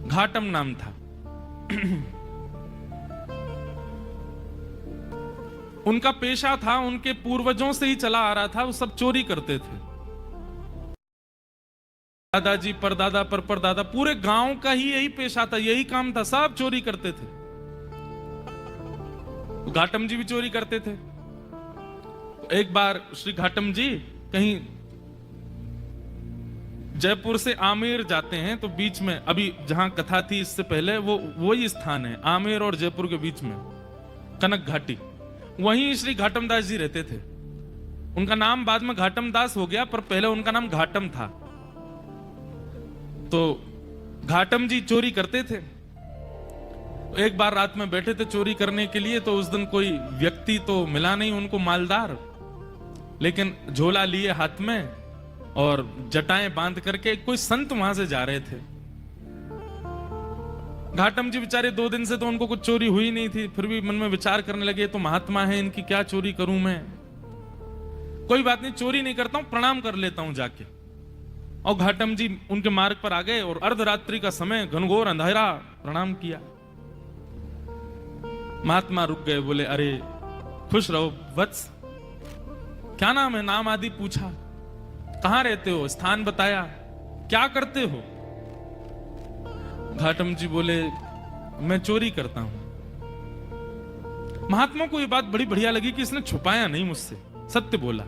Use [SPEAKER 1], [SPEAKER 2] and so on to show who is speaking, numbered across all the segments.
[SPEAKER 1] घाटम नाम था। उनका पेशा था, उनके पूर्वजों से ही चला आ रहा था, वो सब चोरी करते थे। दादाजी, परदादा, परदादा, पूरे गांव का ही यही पेशा था, यही काम था, सब चोरी करते थे। घाटम जी भी चोरी करते थे। एक बार श्री घाटम जी कहीं जयपुर से आमेर जाते हैं, तो बीच में, अभी जहां कथा थी इससे पहले, वो वही स्थान है आमेर और जयपुर के बीच में, कनक घाटी, वहीं श्री घाटम दास जी रहते थे। उनका नाम बाद में घाटम दास हो गया, पर पहले उनका नाम घाटम था। तो घाटम जी चोरी करते थे। एक बार रात में बैठे थे चोरी करने के लिए, तो उस दिन कोई व्यक्ति तो मिला नहीं उनको मालदार, लेकिन झोला लिए हाथ में और जटाएं बांध करके कोई संत वहां से जा रहे थे। घाटम जी बेचारे 2 दिन से तो उनको कुछ चोरी हुई नहीं थी, फिर भी मन में विचार करने लगे, तो महात्मा है, इनकी क्या चोरी करूं मैं, कोई बात नहीं, चोरी नहीं करता हूं, प्रणाम कर लेता हूं जाके। और घाटम जी उनके मार्ग पर आ गए और अर्धरात्रि का समय, घनघोर अंधेरा, प्रणाम किया। महात्मा रुक गए, बोले अरे खुश रहो वत्स, क्या नाम है, नाम आदि पूछा, कहां रहते हो, स्थान बताया, क्या करते हो। घाटम जी बोले मैं चोरी करता हूं। महात्मा को यह बात बड़ी बढ़िया लगी कि इसने छुपाया नहीं मुझसे, सत्य बोला।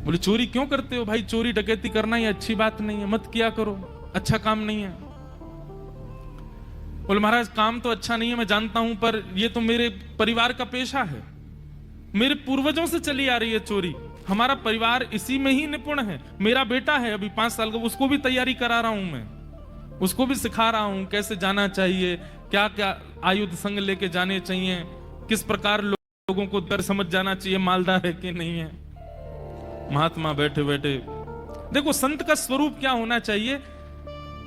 [SPEAKER 1] बोले चोरी क्यों करते हो भाई, चोरी डकैती करना ये अच्छी बात नहीं है, मत किया करो, अच्छा काम नहीं है। बोले महाराज काम तो अच्छा नहीं है मैं जानता हूं, पर ये तो मेरे परिवार का पेशा है, मेरे पूर्वजों से चली आ रही है चोरी, हमारा परिवार इसी में ही निपुण है। मेरा बेटा है अभी 5 साल का, उसको भी तैयारी करा रहा हूं मैं, उसको भी सिखा रहा हूं कैसे जाना चाहिए, क्या क्या आयुध संग लेके जाने चाहिए, किस प्रकार लोगों को डर समझ जाना चाहिए, मालदार है कि नहीं है। महात्मा बैठे बैठे, देखो संत का स्वरूप क्या होना चाहिए,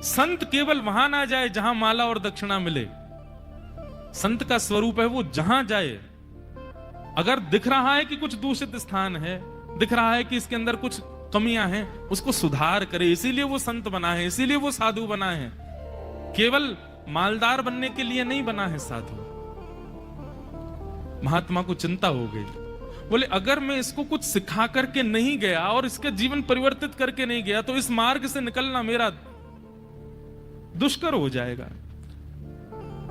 [SPEAKER 1] संत केवल वहां ना जाए जहां माला और दक्षिणा मिले, संत का स्वरूप है वो जहां जाए, अगर दिख रहा है कि कुछ दूषित स्थान है, दिख रहा है कि इसके अंदर कुछ कमियां हैं, उसको सुधार करे, इसीलिए वो संत बना है, इसीलिए वो साधु बना है, केवल मालदार बनने के लिए नहीं बना है साधु। महात्मा को चिंता हो गई, बोले अगर मैं इसको कुछ सिखा करके नहीं गया और इसके जीवन परिवर्तित करके नहीं गया, तो इस मार्ग से निकलना मेरा दुष्कर हो जाएगा।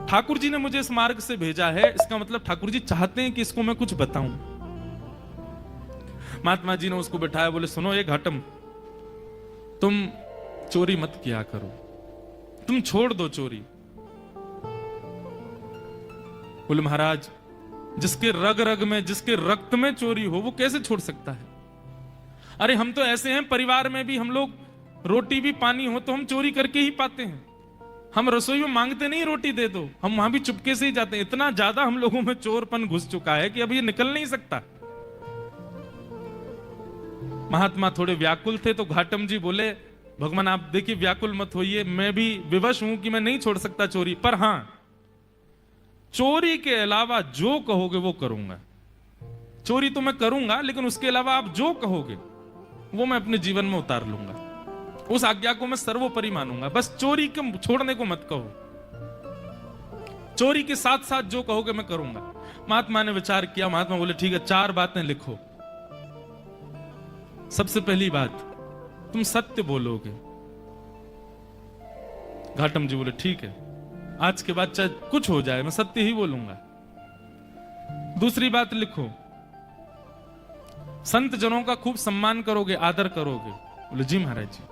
[SPEAKER 1] ठाकुर जी ने मुझे इस मार्ग से भेजा है, इसका मतलब ठाकुर जी चाहते हैं कि इसको मैं कुछ बताऊं। महात्मा जी ने उसको बैठाया, बोले सुनो ये घाटम, तुम चोरी मत किया करो, तुम छोड़ दो चोरी। बोले महाराज जिसके रग रग में, जिसके रक्त में चोरी हो, वो कैसे छोड़ सकता है। अरे हम तो ऐसे हैं, परिवार में भी हम लोग रोटी भी पानी हो तो हम चोरी करके ही पाते हैं, हम रसोई में मांगते नहीं रोटी दे दो, हम वहां भी चुपके से ही जाते हैं। इतना ज्यादा हम लोगों में चोरपन घुस चुका है कि अब ये निकल नहीं सकता। महात्मा थोड़े व्याकुल थे, तो घाटम जी बोले भगवान आप देखिए व्याकुल मत होइए, मैं भी विवश हूं कि मैं नहीं छोड़ सकता चोरी, पर हां चोरी के अलावा जो कहोगे वो करूंगा। चोरी तो मैं करूंगा, लेकिन उसके अलावा आप जो कहोगे वो मैं अपने जीवन में उतार लूंगा, उस आज्ञा को मैं सर्वोपरि मानूंगा, बस चोरी के छोड़ने को मत कहो, चोरी के साथ साथ जो कहोगे मैं करूंगा। महात्मा ने विचार किया, महात्मा बोले ठीक है 4 बातें लिखो। सबसे पहली बात, तुम सत्य बोलोगे। घाटम जी बोले ठीक है, आज के बाद चाहे कुछ हो जाए मैं सत्य ही बोलूंगा। दूसरी बात लिखो, संत जनों का खूब सम्मान करोगे, आदर करोगे। बोले जी महाराज जी।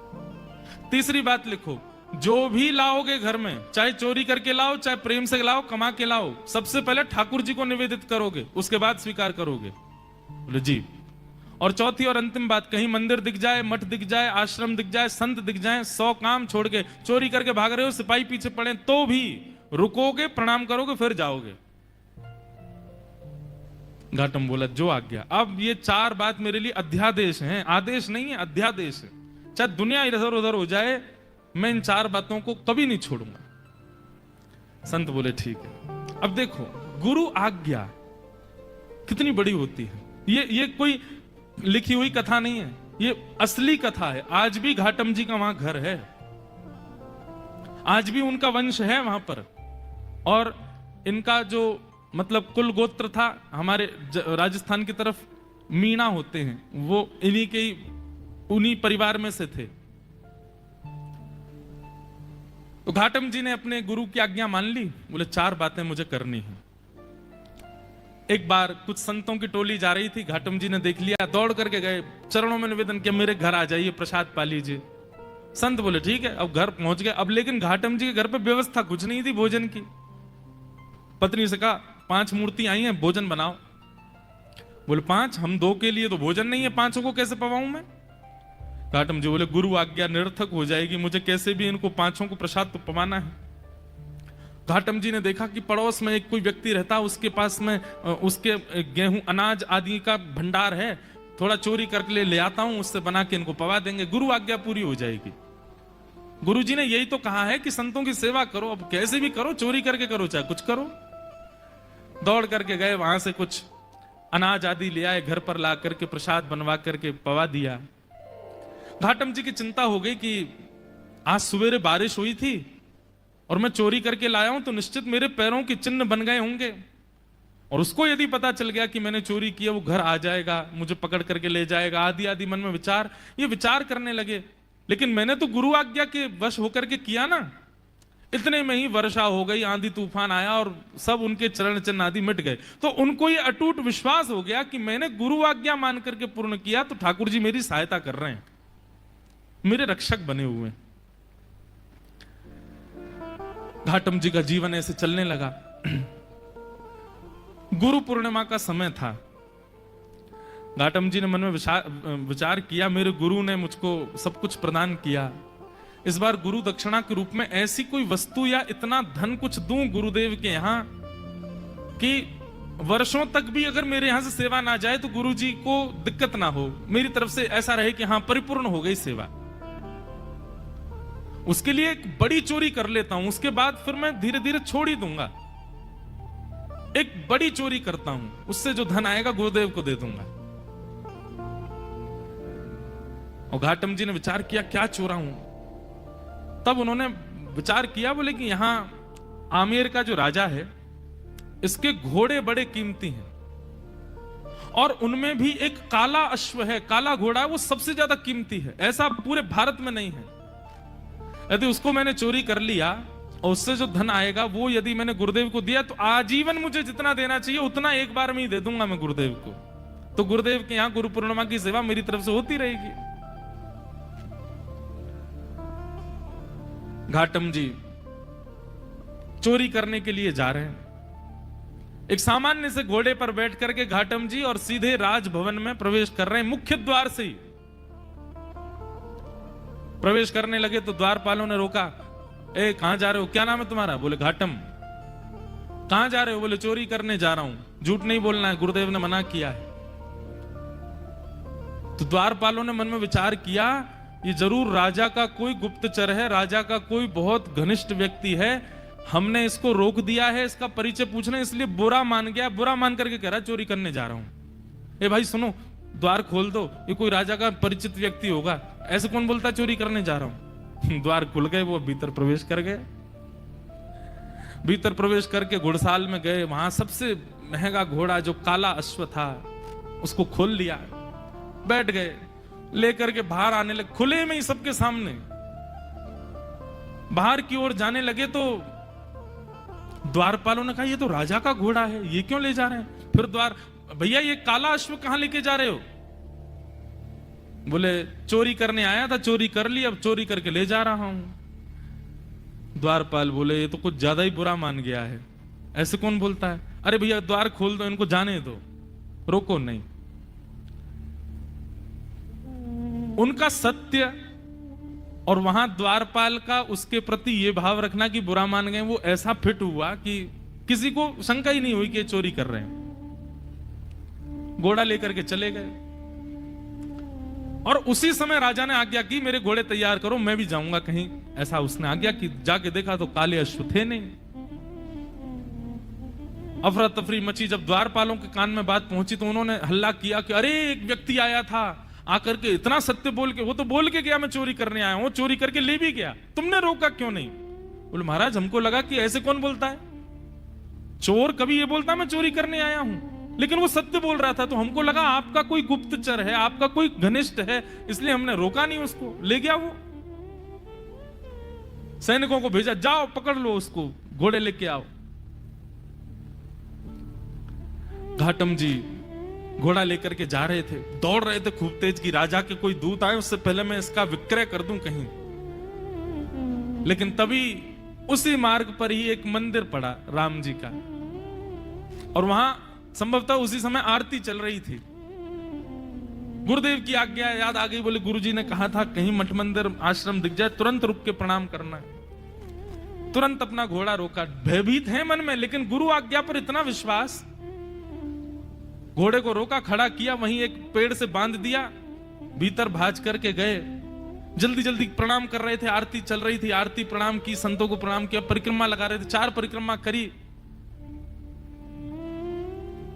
[SPEAKER 1] तीसरी बात लिखो, जो भी लाओगे घर में, चाहे चोरी करके लाओ, चाहे प्रेम से लाओ, कमा के लाओ, सबसे पहले ठाकुर जी को निवेदित करोगे, उसके बाद स्वीकार करोगे। बोले जी। और चौथी और अंतिम बात, कहीं मंदिर दिख जाए, मठ दिख जाए, आश्रम दिख जाए, संत दिख जाए, 100 काम छोड़ के चोरी करके भाग रहे हो, सिपाही पीछे पड़े तो भी रुकोगे, प्रणाम करोगे, फिर जाओगे। घाटम बोला जो आज्ञा। अब ये 4 बात मेरे लिए अध्यादेश हैं, आदेश नहीं है, अध्यादेश है। चाहे दुनिया इधर उधर हो जाए, मैं इन 4 बातों को कभी नहीं छोड़ूंगा। संत बोले ठीक है। अब देखो गुरु आज्ञा कितनी बड़ी होती है। ये कोई लिखी हुई कथा नहीं है, ये असली कथा है। आज भी घाटम जी का वहां घर है, आज भी उनका वंश है वहां पर। और इनका जो मतलब कुल गोत्र था हमारे राजस्थान की तरफ मीणा होते हैं, वो इन्हीं के उन्हीं परिवार में से थे। तो घाटम जी ने अपने गुरु की आज्ञा मान ली। बोले 4 बातें मुझे करनी है। एक बार कुछ संतों की टोली जा रही थी, घाटम जी ने देख लिया, दौड़ करके गए, चरणों में निवेदन किया मेरे घर आ जाइए, प्रसाद पा लीजिए। संत बोले ठीक है। अब घर पहुंच गए। अब लेकिन घाटम जी के घर पे व्यवस्था कुछ नहीं थी भोजन की। पत्नी से कहा 5 मूर्ति आई हैं, भोजन बनाओ। बोले 5? हम 2 के लिए तो भोजन नहीं है, 5 को कैसे पवाऊं मैं? घाटम जी बोले गुरु आज्ञा निरर्थक हो जाएगी, मुझे कैसे भी इनको 5 को प्रसाद तो पवाना है। घाटम जी ने देखा कि पड़ोस में एक कोई व्यक्ति रहता, उसके पास में उसके गेहूं अनाज आदि का भंडार है, थोड़ा चोरी करके ले आता हूं, उससे बना के इनको पवा देंगे, गुरु आज्ञा पूरी हो जाएगी। गुरु जी ने यही तो कहा है कि संतों की सेवा करो, अब कैसे भी करो, चोरी करके करो चाहे कुछ करो। दौड़ करके गए, वहां से कुछ अनाज आदि ले आए, घर पर ला करके प्रसाद बनवा करके पवा दिया। घाटम जी की चिंता हो गई कि आज सवेरे बारिश हुई थी और मैं चोरी करके लाया हूं तो निश्चित मेरे पैरों के चिन्ह बन गए होंगे, और उसको यदि पता चल गया कि मैंने चोरी किया, वो घर आ जाएगा, मुझे पकड़ करके ले जाएगा, आदि आदि मन में ये विचार करने लगे। लेकिन मैंने तो गुरु आज्ञा के वश होकर के किया ना। इतने में ही वर्षा हो गई, आंधी तूफान आया और सब उनके चरण चिन्ह आदि मिट गए। तो उनको ये अटूट विश्वास हो गया कि मैंने गुरु आज्ञा मान करके पूर्ण किया, तो ठाकुर जी मेरी सहायता कर रहे हैं, मेरे रक्षक बने हुए। घाटम जी का जीवन ऐसे चलने लगा। गुरु पूर्णिमा का समय था। घाटम जी ने मन में विचार किया, मेरे गुरु ने मुझको सब कुछ प्रदान किया, इस बार गुरु दक्षिणा के रूप में ऐसी कोई वस्तु या इतना धन कुछ दूं गुरुदेव के यहां कि वर्षों तक भी अगर मेरे यहां से सेवा ना जाए तो गुरु जी को दिक्कत ना हो, मेरी तरफ से ऐसा रहे कि हां परिपूर्ण हो गई सेवा। उसके लिए एक बड़ी चोरी कर लेता हूं, उसके बाद फिर मैं धीरे धीरे छोड़ ही दूंगा। एक बड़ी चोरी करता हूं, उससे जो धन आएगा गुरुदेव को दे दूंगा। और घाटम जी ने विचार किया क्या चोरा हूं। तब उन्होंने विचार किया, बोले कि यहां आमेर का जो राजा है, इसके घोड़े बड़े कीमती हैं और उनमें भी एक काला अश्व है, काला घोड़ा है, वो सबसे ज्यादा कीमती है, ऐसा पूरे भारत में नहीं है। यदि उसको मैंने चोरी कर लिया और उससे जो धन आएगा वो यदि मैंने गुरुदेव को दिया तो आजीवन मुझे जितना देना चाहिए उतना एक बार में ही दे दूंगा मैं गुरुदेव को। तो गुरुदेव के यहां गुरु पूर्णिमा की सेवा मेरी तरफ से होती रहेगी। घाटम जी चोरी करने के लिए जा रहे हैं। एक सामान्य से घोड़े पर बैठ करके घाटम जी और सीधे राजभवन में प्रवेश कर रहे हैं। मुख्य द्वार से ही प्रवेश करने लगे तो द्वारपालों ने रोका, ए कहां जा रहे हो, क्या नाम है तुम्हारा? बोले घाटम। कहां जा रहे हो? बोले चोरी करने जा रहा हूं, झूठ नहीं बोलना है, गुरुदेव ने मना किया है। तो द्वारपालों ने मन में विचार किया, ये जरूर राजा का कोई गुप्तचर है, राजा का कोई बहुत घनिष्ठ व्यक्ति है, हमने इसको रोक दिया है इसका परिचय पूछना, इसलिए बुरा मान गया, बुरा मान करके कह रहा चोरी करने जा रहा हूं। ए भाई सुनो, द्वार खोल दो, ये कोई राजा का परिचित व्यक्ति होगा, ऐसे कौन बोलता चोरी करने जा रहा हूं। द्वार खुल गए, वो भीतर प्रवेश कर गए। भीतर प्रवेश करके घुड़साल में गए, वहां सबसे महंगा घोड़ा जो काला अश्व था उसको खोल लिया, बैठ गए, लेकर के बाहर आने लगे, खुले में ही सबके सामने बाहर की ओर जाने लगे। तो द्वारपालों ने कहा ये तो राजा का घोड़ा है, ये क्यों ले जा रहे हैं? फिर भैया ये काला अश्व कहां लेके जा रहे हो? बोले चोरी करने आया था, चोरी कर ली, अब चोरी करके ले जा रहा हूं। द्वारपाल बोले ये तो कुछ ज्यादा ही बुरा मान गया है, ऐसे कौन बोलता है? अरे भैया द्वार खोल दो, इनको जाने दो, रोको नहीं। उनका सत्य और वहां द्वारपाल का उसके प्रति ये भाव रखना कि बुरा मान गए, वो ऐसा फिट हुआ कि किसी को शंका ही नहीं हुई कि चोरी कर रहे हैं। घोड़ा लेकर के चले गए और उसी समय राजा ने आज्ञा की मेरे घोड़े तैयार करो, मैं भी जाऊंगा कहीं, ऐसा उसने आज्ञा की। जाके देखा तो काले अश्व थे नहीं। अफरा तफरी मची। जब द्वारपालों के कान में बात पहुंची तो उन्होंने हल्ला किया कि अरे एक व्यक्ति आया था, आकर के इतना सत्य बोल के, वो तो बोल के गया मैं चोरी करने आया हूं, चोरी करके ले भी गया, तुमने रोका क्यों नहीं? बोले महाराज हमको लगा कि ऐसे कौन बोलता है, चोर कभी ये बोलता मैं चोरी करने आया हूं, लेकिन वो सत्य बोल रहा था, तो हमको लगा आपका कोई गुप्तचर है, आपका कोई घनिष्ठ है, इसलिए हमने रोका नहीं उसको, ले गया वो। सैनिकों को भेजा, जाओ पकड़ लो उसको, घोड़े लेके आओ। घाटम जी घोड़ा लेकर के जा रहे थे, दौड़ रहे थे खूब तेज कि राजा के कोई दूत आए, उससे पहले मैं इसका विक्रय कर दूं कहीं। लेकिन तभी उसी मार्ग पर ही एक मंदिर पड़ा राम जी का, और वहां संभवतः उसी समय आरती चल रही थी। गुरुदेव की आज्ञा याद आ गई, बोले गुरुजी ने कहा था कहीं मठ मंदिर आश्रम दिख जाए तुरंत रुक के प्रणाम करना है। तुरंत अपना घोड़ा रोका, भयभीत है मन में, लेकिन गुरु आज्ञा पर इतना विश्वास, घोड़े को रोका, खड़ा किया, वहीं एक पेड़ से बांध दिया, भीतर भाज करके गए। जल्दी जल्दी प्रणाम कर रहे थे, आरती चल रही थी, आरती प्रणाम की, संतों को प्रणाम किया, परिक्रमा लगा रहे थे, 4 परिक्रमा करी।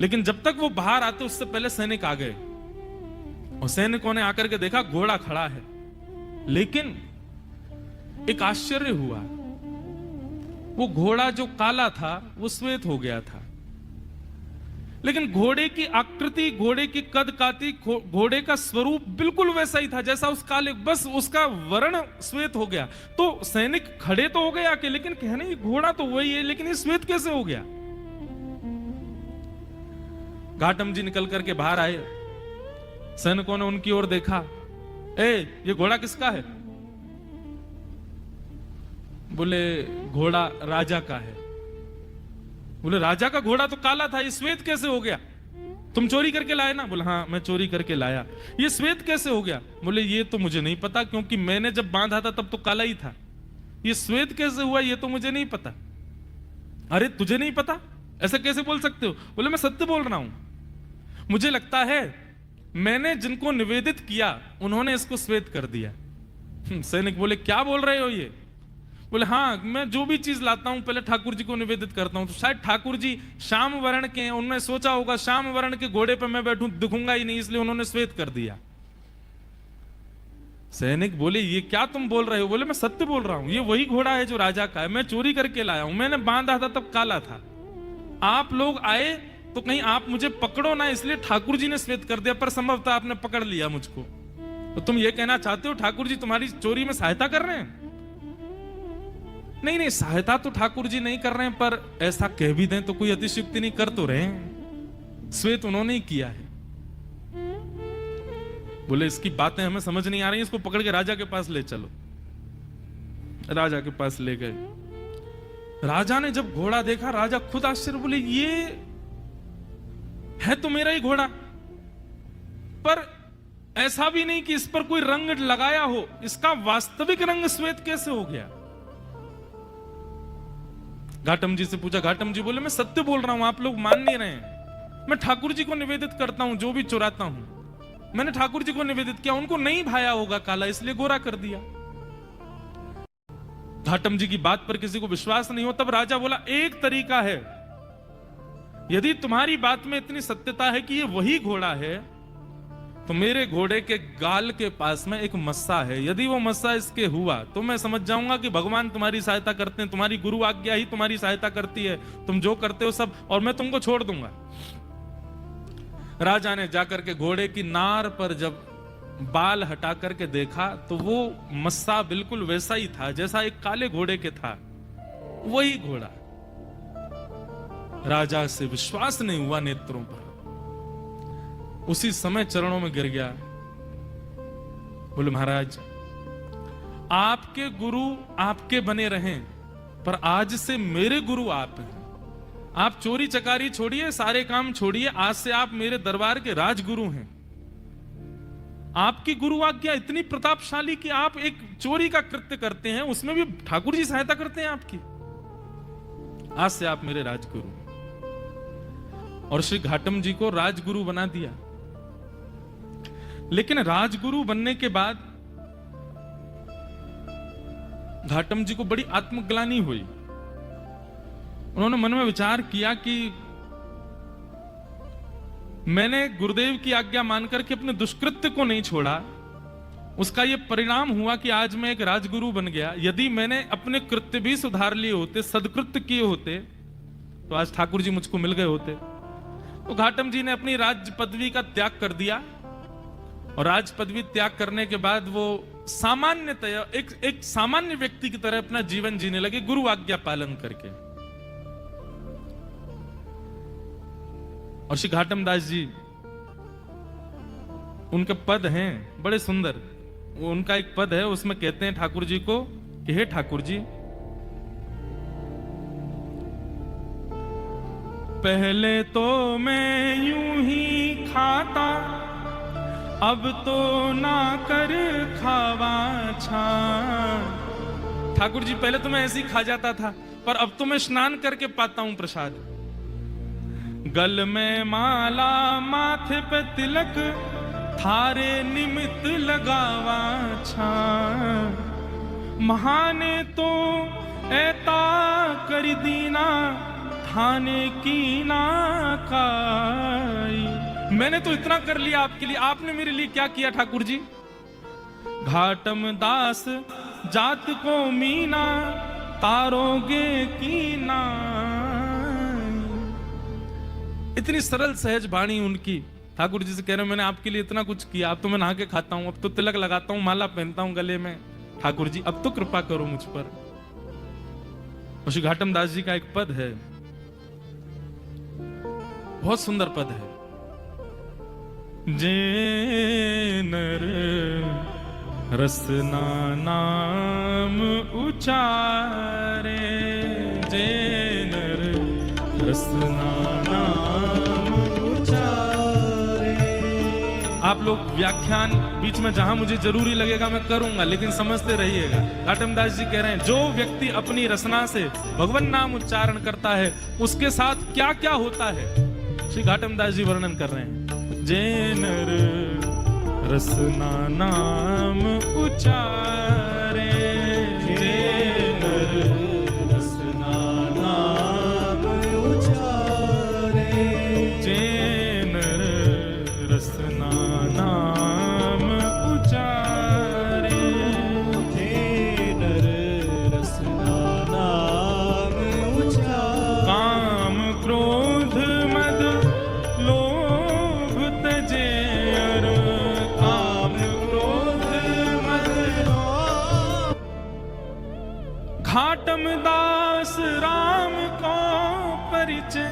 [SPEAKER 1] लेकिन जब तक वो बाहर आते उससे पहले सैनिक आ गए, और सैनिकों ने आकर के देखा घोड़ा खड़ा है, लेकिन एक आश्चर्य हुआ, वो घोड़ा जो काला था वो श्वेत हो गया था, लेकिन घोड़े की आकृति, घोड़े की कद काठी, घोड़े का स्वरूप बिल्कुल वैसा ही था जैसा उस काले, बस उसका वर्ण श्वेत हो गया। तो सैनिक खड़े तो हो गए आके, लेकिन कहने ये घोड़ा तो वही है, लेकिन ये श्वेत कैसे हो गया। घाटम जी निकल करके बाहर आए, सैनिकों ने उनकी ओर देखा, ये घोड़ा किसका है? बोले घोड़ा राजा का है। बोले राजा का घोड़ा तो काला था, ये श्वेत कैसे हो गया? तुम चोरी करके लाए ना? बोले हाँ मैं चोरी करके लाया। ये श्वेत कैसे हो गया? बोले ये तो मुझे नहीं पता, क्योंकि मैंने जब बांधा था तब तो काला ही था। ये श्वेत कैसे हुआ ये तो मुझे नहीं पता। अरे तुझे नहीं पता, ऐसा कैसे बोल सकते हो? बोले मैं सत्य बोल रहा हूं, मुझे लगता है मैंने जिनको निवेदित किया उन्होंने इसको श्वेत कर दिया। सैनिक बोले क्या बोल रहे हो ये? बोले हाँ मैं जो भी चीज लाता हूं पहले ठाकुर जी को निवेदित करता हूं, तो शायद ठाकुर जी श्याम वर्ण के हैं, उन्होंने सोचा होगा श्याम वर्ण के घोड़े पे मैं बैठूं दिखूंगा ही नहीं, इसलिए उन्होंने श्वेत कर दिया। सैनिक बोले ये क्या तुम बोल रहे हो? बोले मैं सत्य बोल रहा हूं, ये वही घोड़ा है जो राजा का है, मैं चोरी करके लाया हूं, मैंने बांधा था तब काला था, आप लोग आए तो कहीं आप मुझे पकड़ो ना, इसलिए ठाकुर जी ने श्वेत कर दिया, पर संभवतः आपने पकड़ लिया मुझको। तो तुम ये कहना चाहते हो ठाकुर जी तुम्हारी चोरी में सहायता कर रहे हैं? नहीं नहीं, सहायता तो ठाकुर जी नहीं कर रहे हैं, पर ऐसा कह भी दें तो कोई अतिशयोक्ति नहीं, कर तो रहे हैं, श्वेत उन्होंने ही किया है। बोले इसकी बातें हमें समझ नहीं आ रही, इसको पकड़ के राजा के पास ले चलो। राजा के पास ले गए। राजा ने जब घोड़ा देखा, राजा खुद आश्चर्य, बोले ये है तो मेरा ही घोड़ा, पर ऐसा भी नहीं कि इस पर कोई रंग लगाया हो, इसका वास्तविक रंग श्वेत कैसे हो गया? घाटम जी से पूछा, घाटम जी बोले मैं सत्य बोल रहा हूं, आप लोग मान नहीं रहे हैं, मैं ठाकुर जी को निवेदित करता हूं, जो भी चुराता हूं मैंने ठाकुर जी को निवेदित किया, उनको नहीं भाया होगा काला, इसलिए गोरा कर दिया। घाटम जी की बात पर किसी को विश्वास नहीं हो, तब राजा बोला एक तरीका है, यदि तुम्हारी बात में इतनी सत्यता है कि ये वही घोड़ा है, तो मेरे घोड़े के गाल के पास में एक मस्सा है, यदि वो मस्सा इसके हुआ तो मैं समझ जाऊंगा कि भगवान तुम्हारी सहायता करते हैं, तुम्हारी गुरु आज्ञा ही तुम्हारी सहायता करती है, तुम जो करते हो सब, और मैं तुमको छोड़ दूंगा। राजा ने जाकर के घोड़े की नार पर जब बाल हटा करके देखा तो वो मस्सा बिल्कुल वैसा ही था जैसा एक काले घोड़े के था, वही घोड़ा। राजा से विश्वास नहीं हुआ नेत्रों पर, उसी समय चरणों में गिर गया। बोले महाराज आपके गुरु आपके बने रहें, पर आज से मेरे गुरु आप हैं, आप चोरी चकारी छोड़िए, सारे काम छोड़िए, आज से आप मेरे दरबार के राजगुरु हैं। आपकी गुरु आज्ञा इतनी प्रतापशाली कि आप एक चोरी का कृत्य करते हैं, उसमें भी ठाकुर जी सहायता करते हैं आपकी, आज से आप मेरे राजगुरु। और श्री घाटम जी को राजगुरु बना दिया। लेकिन राजगुरु बनने के बाद घाटम जी को बड़ी आत्मग्लानि हुई। उन्होंने मन में विचार किया कि मैंने गुरुदेव की आज्ञा मानकर के अपने दुष्कृत्य को नहीं छोड़ा, उसका ये परिणाम हुआ कि आज मैं एक राजगुरु बन गया। यदि मैंने अपने कृत्य भी सुधार लिए होते, सदकृत्य किए होते, तो आज ठाकुर जी मुझको मिल गए होते। तो घाटम जी ने अपनी राज पदवी का त्याग कर दिया, और राज पदवी त्याग करने के बाद वो सामान्यतया एक सामान्य व्यक्ति की तरह अपना जीवन जीने लगे, गुरु आज्ञा पालन करके। और श्री घाटम दास जी, उनके पद हैं बड़े सुंदर। उनका एक पद है, उसमें कहते हैं ठाकुर जी को कि हे ठाकुर जी, पहले तो मैं यूं ही खाता, अब तो ना कर खावा छा। ठाकुर जी, पहले तो मैं ऐसे ही खा जाता था, पर अब तो मैं स्नान करके पाता हूं प्रसाद। गल में माला, माथे पे तिलक, थारे निमित्त लगावा छा। महाने तो ऐता कर दीना, थाने की ना काई। मैंने तो इतना कर लिया आपके लिए, आपने मेरे लिए क्या किया ठाकुर जी? घाटम दास जात को मीना, तारोगे की ना। इतनी सरल सहज वाणी उनकी। ठाकुर जी से कह रहे, मैंने आपके लिए इतना कुछ किया, अब तो मैं नहा के खाता हूं, अब तो तिलक लगाता हूं, माला पहनता हूं गले में। ठाकुर जी, अब तो कृपा करो मुझ पर। और श्री घाटम दास जी का एक पद है, बहुत सुंदर पद है। जे नर रसना नाम उचारे, जे नर रसना नाम उचारे। आप लोग व्याख्यान बीच में जहां मुझे जरूरी लगेगा मैं करूंगा, लेकिन समझते रहिएगा। घाटम दास जी कह रहे हैं, जो व्यक्ति अपनी रसना से भगवान नाम उच्चारण करता है, उसके साथ क्या क्या होता है, श्री घाटम दास जी वर्णन कर रहे हैं। जे नर रसना नाम उचारे, जे नर रसना नाम उचारे, जे नर रसना नाम उचारे, जे नर रसना नाम उचारे। काम क्रोध मद लोभ तजे, अर काम क्रोध मद लोभ। घाटम दास राम को परिचय,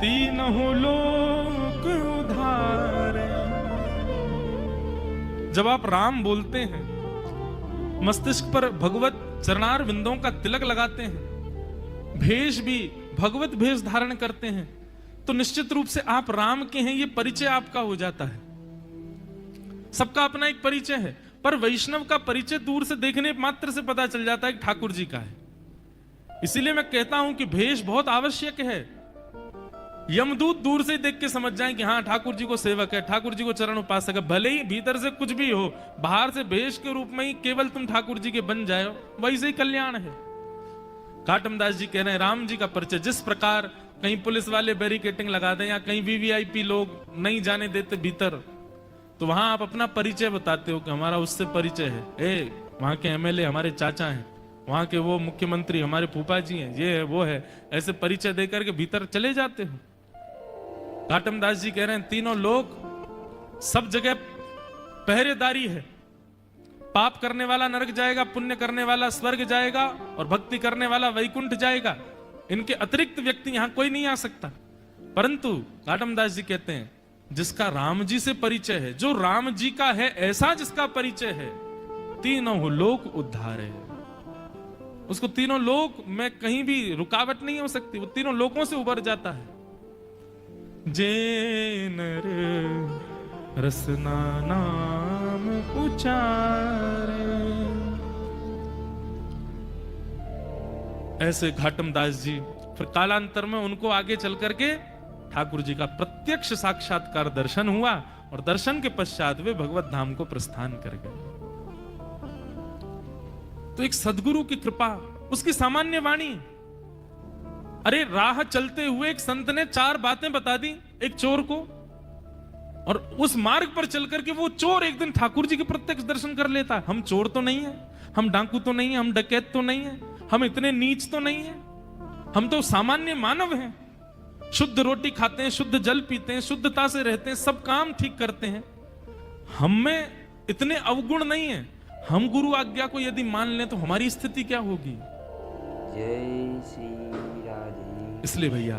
[SPEAKER 1] तीनों लोक उधारे। जब आप राम बोलते हैं, मस्तिष्क पर भगवत चरणार विंदों का तिलक लगाते हैं, भेष भी भगवत भेष धारण करते हैं, तो निश्चित रूप से आप राम के हैं, ये परिचय आपका हो जाता है। सबका अपना एक परिचय है, पर वैष्णव का परिचय दूर से देखने मात्र से पता चल जाता है कि ठाकुर जी का है। इसीलिए मैं कहता हूं कि भेष बहुत आवश्यक है। यमदूत दूर से देख के समझ जाएं कि हाँ ठाकुर जी को सेवक है, ठाकुर जी को चरण उपासक है। भले ही भीतर से कुछ भी हो, बाहर से भेष के रूप में ही केवल तुम ठाकुर जी के बन जाए, वैसे ही कल्याण है। घाटम दास जी कह रहे हैं, राम जी का परिचय, जिस प्रकार कहीं पुलिस वाले बैरिकेटिंग लगा दें या कहीं वीवीआईपी लोग नहीं जाने देते भीतर, तो वहां आप अपना परिचय बताते हो कि हमारा उससे परिचय है। वहां के एमएलए हमारे चाचा हैं, वहां के वो मुख्यमंत्री हमारे फूफा जी हैं, ये है वो है, ऐसे परिचय देकर के भीतर चले जाते हो। घाटम दास जी कह रहे हैं, तीनों लोग सब जगह पहरेदारी है। पाप करने वाला नरक जाएगा, पुण्य करने वाला स्वर्ग जाएगा, और भक्ति करने वाला वैकुंठ जाएगा। इनके अतिरिक्त व्यक्ति यहां कोई नहीं आ सकता। परंतु घाटम दास जी कहते हैं, जिसका राम जी से परिचय है, जो राम जी का है, ऐसा जिसका परिचय है, तीनों लोक उद्धार है। उसको तीनों लोक में कहीं भी रुकावट नहीं हो सकती, वो तीनों लोकों से उबर जाता है। जे नर रसना नाम उचारे। ऐसे घाटम दास जी फिर कालांतर में उनको आगे चल करके ठाकुर जी का प्रत्यक्ष साक्षात्कार दर्शन हुआ, और दर्शन के पश्चात वे भगवत धाम को प्रस्थान कर गए। तो एक सदगुरु की कृपा, उसकी सामान्य वाणी। अरे राह चलते हुए एक संत ने 4 बातें बता दी एक चोर को। और उस मार्ग पर चल करके वो चोर एक दिन ठाकुर जी के प्रत्यक्ष दर्शन कर लेता है। हम चोर तो नहीं है, हम डाकू तो नहीं है, हम डकैत तो नहीं है, हम इतने नीच तो नहीं है, हम तो सामान्य मानव हैं। शुद्ध रोटी खाते हैं, शुद्ध जल पीते हैं, शुद्धता से रहते हैं, सब काम ठीक करते हैं। हम में इतने अवगुण नहीं है। हम गुरु आज्ञा को यदि मान लें तो हमारी स्थिति क्या होगी।
[SPEAKER 2] जय श्री राधे।
[SPEAKER 1] इसलिए भैया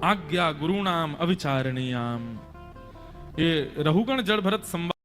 [SPEAKER 1] आज्ञा गुरुणाम अविचारणीयाम, ये रहुगण जड़ भरत संवाद